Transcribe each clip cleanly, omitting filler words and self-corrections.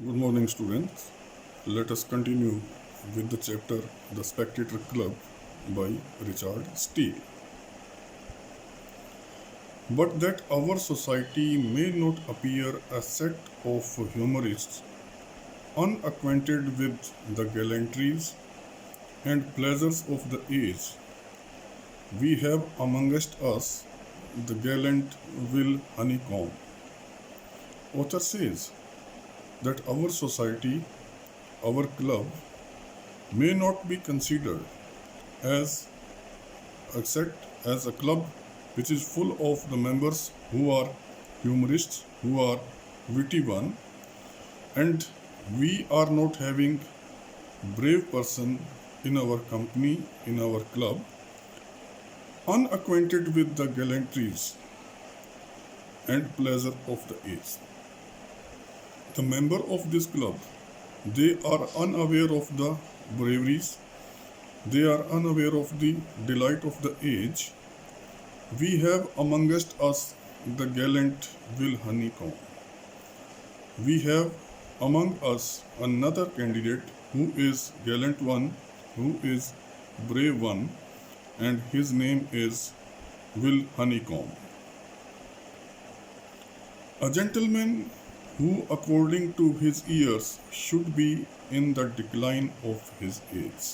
Good morning, students. Let us continue with the chapter The Spectator Club by Richard Steele. But that our society may not appear a set of humorists unacquainted with the gallantries and pleasures of the age. We have amongst us the gallant Will Honeycomb. Author says that our society, our club, may not be considered as as a club which is full of the members who are humorists, who are witty one, and we are not having brave person in our company, in our club, unacquainted with the gallantries and pleasure of the age. The member of this club, they are unaware of the braveries, they are unaware of the delight of the age. We have amongst us the gallant Will Honeycomb. We have among us another candidate who is gallant one, who is brave one, and his name is Will Honeycomb. A gentleman who, according to his years, should be in the decline of his age.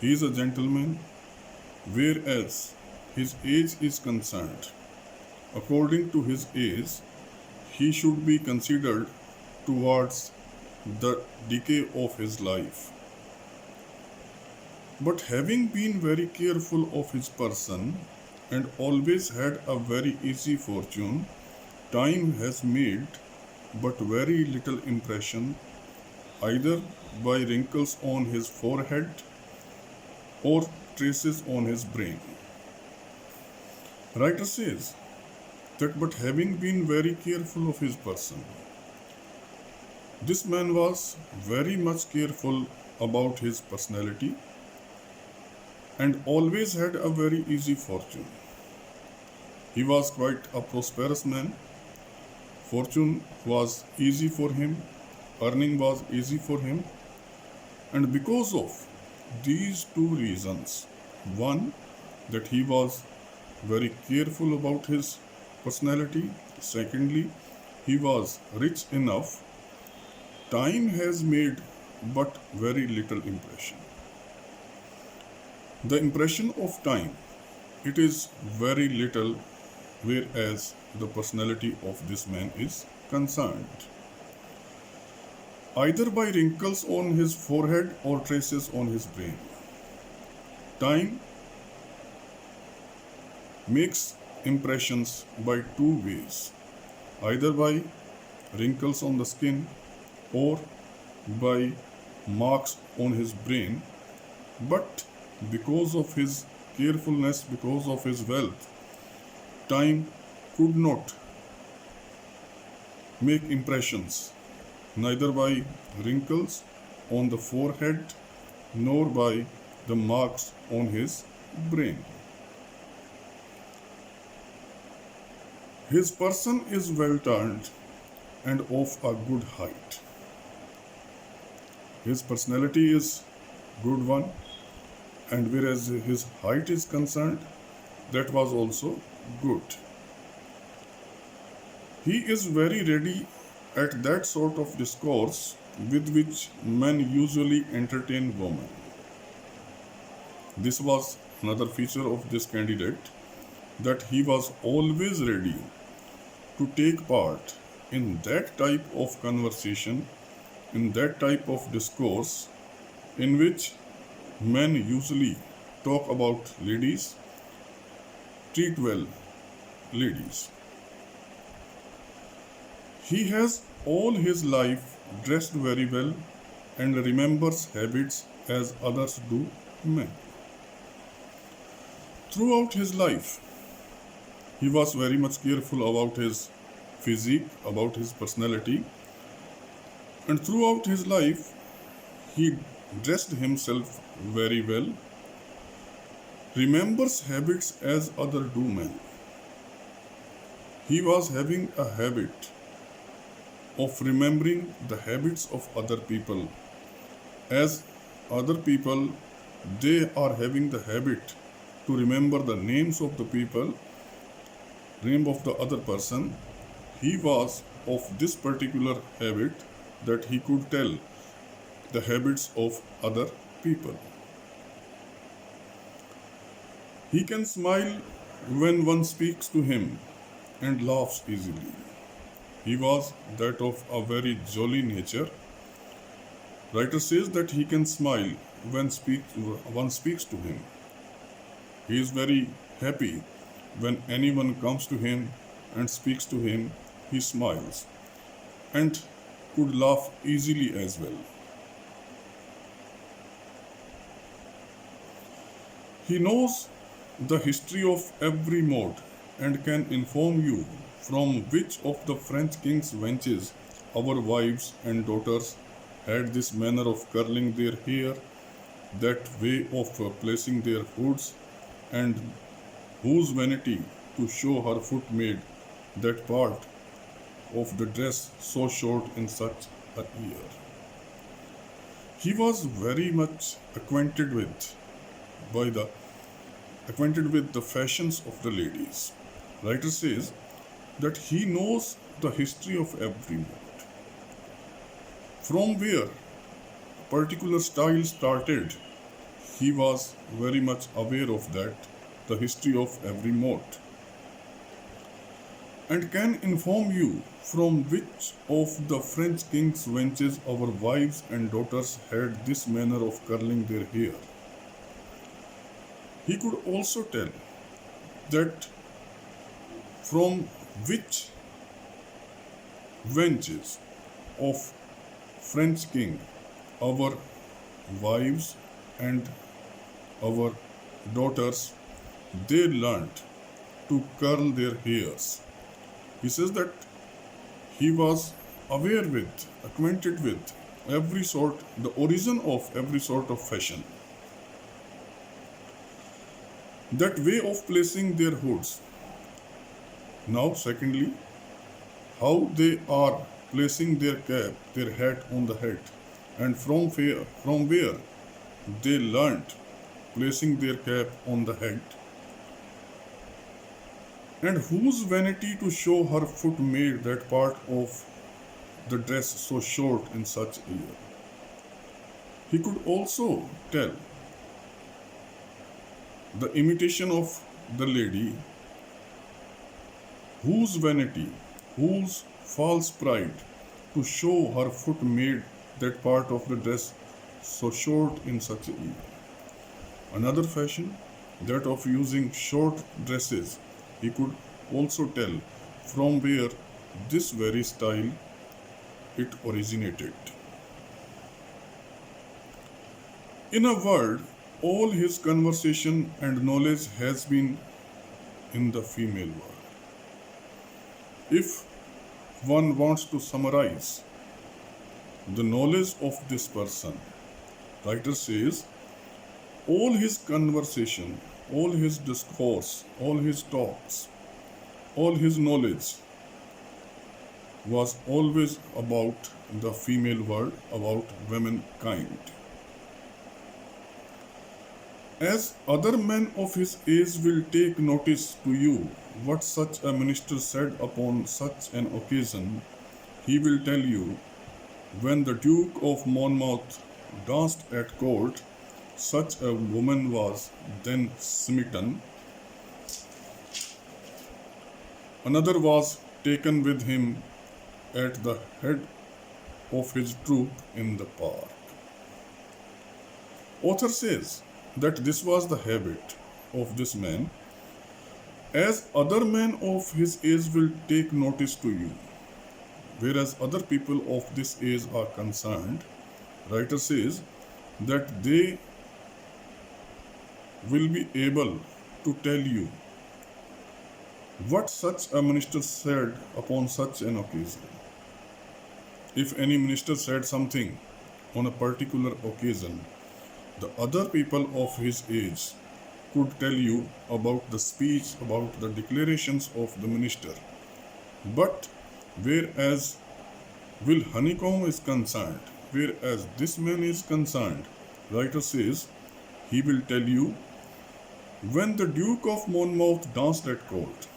He is a gentleman, whereas his age is concerned. According to his age, he should be considered towards the decay of his life. But having been very careful of his person and always had a very easy fortune, time has made but very little impression either by wrinkles on his forehead or traces on his brain. Writer says that but having been very careful of his person, this man was very much careful about his personality and always had a very easy fortune. He was quite a prosperous man. Fortune was easy for him, earning was easy for him, and because of these two reasons, one, that he was very careful about his personality, secondly, he was rich enough, time has made but very little impression. The impression of time, it is very little, whereas the personality of this man is concerned. Either by wrinkles on his forehead or traces on his brain. Time makes impressions by two ways, either by wrinkles on the skin or by marks on his brain, but because of his carefulness, because of his wealth, time could not make impressions neither by wrinkles on the forehead nor by the marks on his brain. His person is well turned and of a good height. His personality is good one, and whereas his height is concerned, that was also good. He is very ready at that sort of discourse with which men usually entertain women. This was another feature of this candidate, that he was always ready to take part in that type of conversation, in that type of discourse in which men usually talk about ladies, treat well ladies. He has all his life dressed very well and remembers habits as others do men. Throughout his life, he was very much careful about his physique, about his personality, and throughout his life, he dressed himself very well, remembers habits as other do men. He was having a habit of remembering the habits of other people, as other people they are having the habit to remember the names of the people, name of the other person. He was of this particular habit that he could tell the habits of other people. He can smile when one speaks to him and laughs easily. He was that of a very jolly nature. Writer says that he can smile when one speaks to him. He is very happy when anyone comes to him and speaks to him. He smiles and could laugh easily as well. He knows the history of every mode and can inform you from which of the French king's wenches our wives and daughters had this manner of curling their hair, that way of placing their hoods, and whose vanity to show her foot made that part of the dress so short in such a year. He was very much by the acquainted with the fashions of the ladies. Writer says that he knows the history of every mode. From where a particular style started, he was very much aware of that, the history of every mode, and can inform you from which of the French king's wenches our wives and daughters had this manner of curling their hair. He could also tell that from which wenches of French king our wives and our daughters they learnt to curl their hairs. He says that he was acquainted with the origin of every sort of fashion, that way of placing their hoods. Now, secondly, how they are placing their cap, their hat on the head, and from where they learnt placing their cap on the head, and whose vanity to show her foot made that part of the dress so short in such a year. He could also tell the imitation of the lady, whose vanity, whose false pride to show her foot made that part of the dress so short in such a year. Another fashion, that of using short dresses, he could also tell from where this very style it originated. In a word, all his conversation and knowledge has been in the female world. If one wants to summarize the knowledge of this person, writer says, all his conversation, all his discourse, all his talks, all his knowledge was always about the female world, about womankind. As other men of his age will take notice to you what such a minister said upon such an occasion, he will tell you, when the Duke of Monmouth danced at court, such a woman was then smitten. Another was taken with him at the head of his troop in the park. Author says that this was the habit of this man. As other men of his age will take notice to you, whereas other people of this age are concerned, writer says that they will be able to tell you what such a minister said upon such an occasion. If any minister said something on a particular occasion, the other people of his age could tell you about the speech, about the declarations of the minister. But whereas will honeycomb is concerned, whereas this man is concerned. Writer says he will tell you when the Duke of Monmouth danced at court.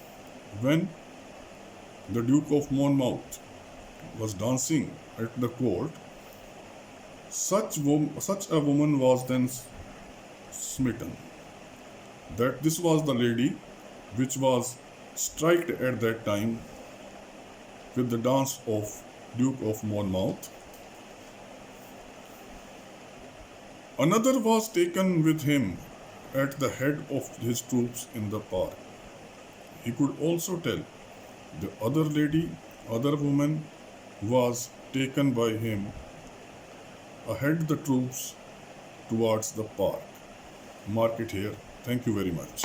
When the Duke of Monmouth was dancing at the court, such a woman was then smitten. That this was the lady which was striked at that time with the dance of Duke of Monmouth. Another was taken with him at the head of his troops in the park. He could also tell the other woman was taken by him ahead the troops towards the park. Mark it here. Thank you very much.